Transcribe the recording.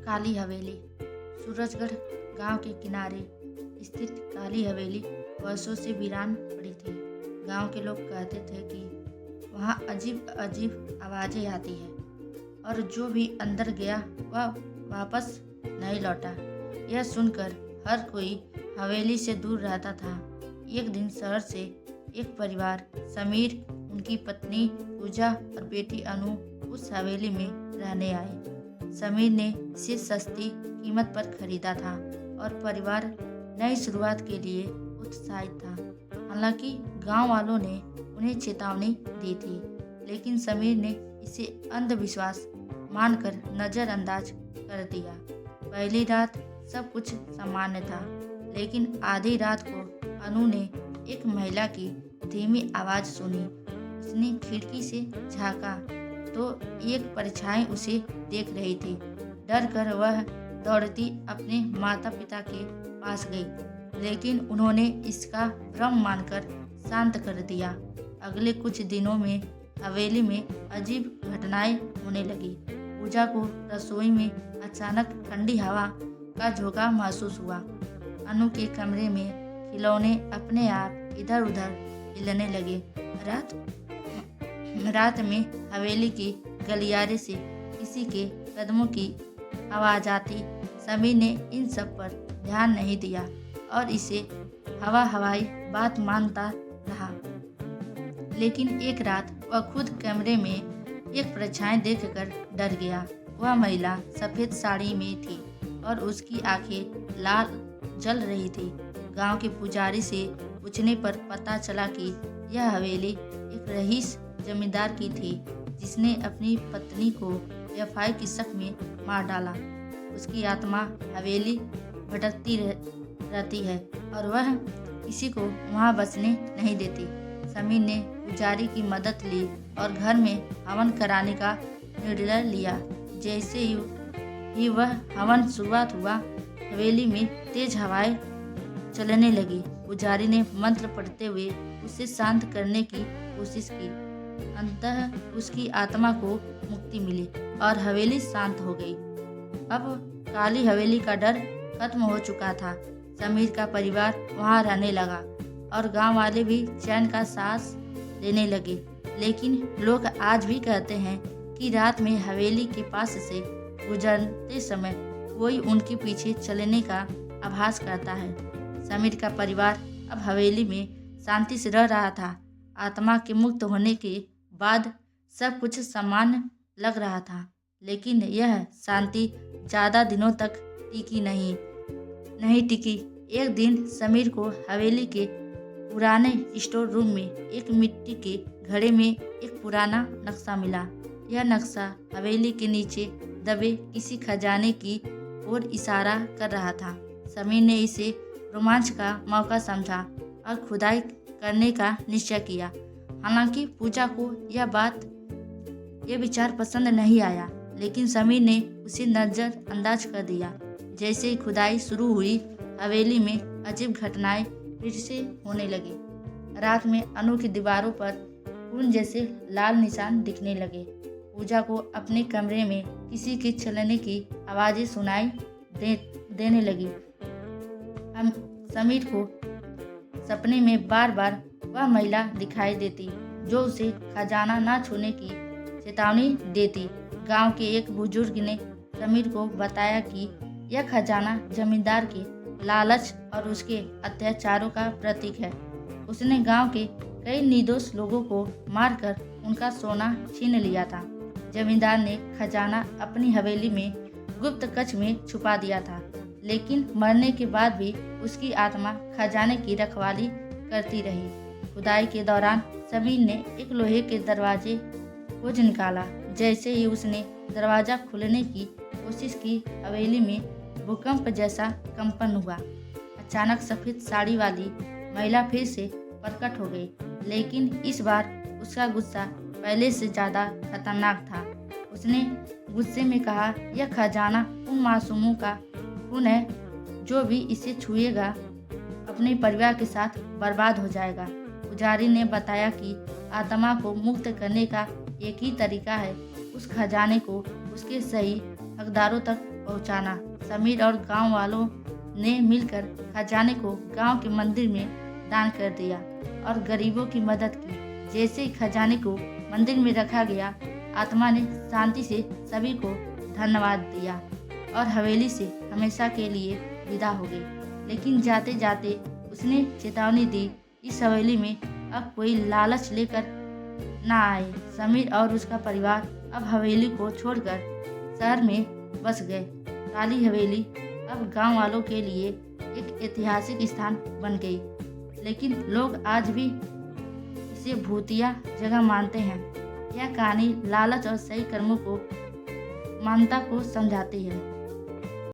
काली हवेली। सूरजगढ़ गांव के किनारे स्थित काली हवेली वर्षों से वीरान पड़ी थी। गांव के लोग कहते थे कि वहां अजीब अजीब आवाज़ें आती हैं और जो भी अंदर गया वह वापस नहीं लौटा। यह सुनकर हर कोई हवेली से दूर रहता था। एक दिन शहर से एक परिवार समीर, उनकी पत्नी पूजा और बेटी अनु उस हवेली में रहने आए। समीर ने इसे सस्ती कीमत पर खरीदा था और परिवार नई शुरुआत के लिए उत्साहित था। हालांकि गांव वालों ने उन्हें चेतावनी दी थी, लेकिन समीर ने इसे अंधविश्वास मानकर नज़रअंदाज कर दिया। पहली रात सब कुछ सामान्य था, लेकिन आधी रात को अनु ने एक महिला की धीमी आवाज़ सुनी। उसने खिड़की से झांका तो एक परछाई उसे देख रही थी। डर कर वह दौड़ती अपने माता पिता के पास गई, लेकिन उन्होंने इसका भ्रम मानकर शांत कर दिया। अगले कुछ दिनों में हवेली में अजीब घटनाएं होने लगी। पूजा को रसोई में अचानक ठंडी हवा का झोंका महसूस हुआ। अनु के कमरे में खिलौने अपने आप इधर उधर हिलने लगे। रात में हवेली के गलियारे से किसी के कदमों की आवाज़ आती। समीर ने इन सब पर ध्यान नहीं दिया और इसे हवाई बात मानता रहा। लेकिन एक रात वह खुद कमरे में एक परछाई देखकर डर गया। वह महिला सफ़ेद साड़ी में थी और उसकी आंखें लाल जल रही थी। गांव के पुजारी से पूछने पर पता चला कि यह हवेली एक रईस जमींदार की थी, जिसने अपनी पत्नी को बेवफाई की शक में मार डाला। उसकी आत्मा हवेली भटकती रहती है और वह किसी को वहां बसने नहीं देती। समीर ने पुजारी की मदद ली और घर में हवन कराने का निर्णय लिया। जैसे ही वह हवन शुरुआत हुआ, हवेली में तेज हवाएं चलने लगी। पुजारी ने मंत्र पढ़ते हुए उसे शांत करने की कोशिश की। अंततः उसकी आत्मा को मुक्ति मिली और हवेली शांत हो गई। अब काली हवेली का डर खत्म हो चुका था। समीर का परिवार वहां रहने लगा और गांव वाले भी चैन का सांस लेने लगे। लेकिन लोग आज भी कहते हैं कि रात में हवेली के पास से गुजरते समय कोई उनके पीछे चलने का आभास करता है। समीर का परिवार अब हवेली में शांति से रह रहा था। आत्मा के मुक्त होने के बाद सब कुछ सामान्य लग रहा था, लेकिन यह शांति ज़्यादा दिनों तक नहीं टिकी। एक दिन समीर को हवेली के पुराने स्टोर रूम में एक मिट्टी के घड़े में एक पुराना नक्शा मिला। यह नक्शा हवेली के नीचे दबे किसी खजाने की ओर इशारा कर रहा था। समीर ने इसे रोमांच का मौका समझा और खुदाई करने का निश्चय किया। हालांकि पूजा को यह विचार पसंद नहीं आया, लेकिन समीर ने उसे नज़रअंदाज कर दिया। जैसे ही खुदाई शुरू हुई, हवेली में अजीब घटनाएं फिर से होने लगी। रात में अनु की दीवारों पर खून जैसे लाल निशान दिखने लगे। पूजा को अपने कमरे में किसी के चलने की आवाज़ें सुनाई देने लगी। समीर को सपने में बार बार वह महिला दिखाई देती जो उसे खजाना न छूने की चेतावनी देती। गांव के एक बुजुर्ग ने समीर को बताया कि यह खजाना जमींदार के लालच और उसके अत्याचारों का प्रतीक है। उसने गांव के कई निर्दोष लोगों को मारकर उनका सोना छीन लिया था। जमींदार ने खजाना अपनी हवेली में गुप्त कक्ष में छुपा दिया था, लेकिन मरने के बाद भी उसकी आत्मा खजाने की रखवाली करती रही। खुदाई के दौरान समीर ने एक लोहे के दरवाजे खोज निकाला। जैसे ही उसने दरवाज़ा खोलने की कोशिश की, हवेली में भूकंप जैसा कंपन हुआ। अचानक सफ़ेद साड़ी वाली महिला फिर से प्रकट हो गई, लेकिन इस बार उसका गुस्सा पहले से ज़्यादा खतरनाक था। उसने गुस्से में कहा, यह खजाना उन मासूमों का खून है, जो भी इसे छुएगा अपने परिवार के साथ बर्बाद हो जाएगा। पुजारी ने बताया कि आत्मा को मुक्त करने का एक ही तरीका है, उस खजाने को उसके सही हकदारों तक पहुंचाना। समीर और गांव वालों ने मिलकर खजाने को गांव के मंदिर में दान कर दिया और गरीबों की मदद की। जैसे ही खजाने को मंदिर में रखा गया, आत्मा ने शांति से सभी को धन्यवाद दिया और हवेली से हमेशा के लिए विदा हो गई। लेकिन जाते जाते उसने चेतावनी दी, इस हवेली में अब कोई लालच लेकर ना आए। समीर और उसका परिवार अब हवेली को छोड़कर शहर में बस गए। काली हवेली अब गांव वालों के लिए एक ऐतिहासिक स्थान बन गई, लेकिन लोग आज भी इसे भूतिया जगह मानते हैं। यह कहानी लालच और सही कर्मों को मानता को समझाती है।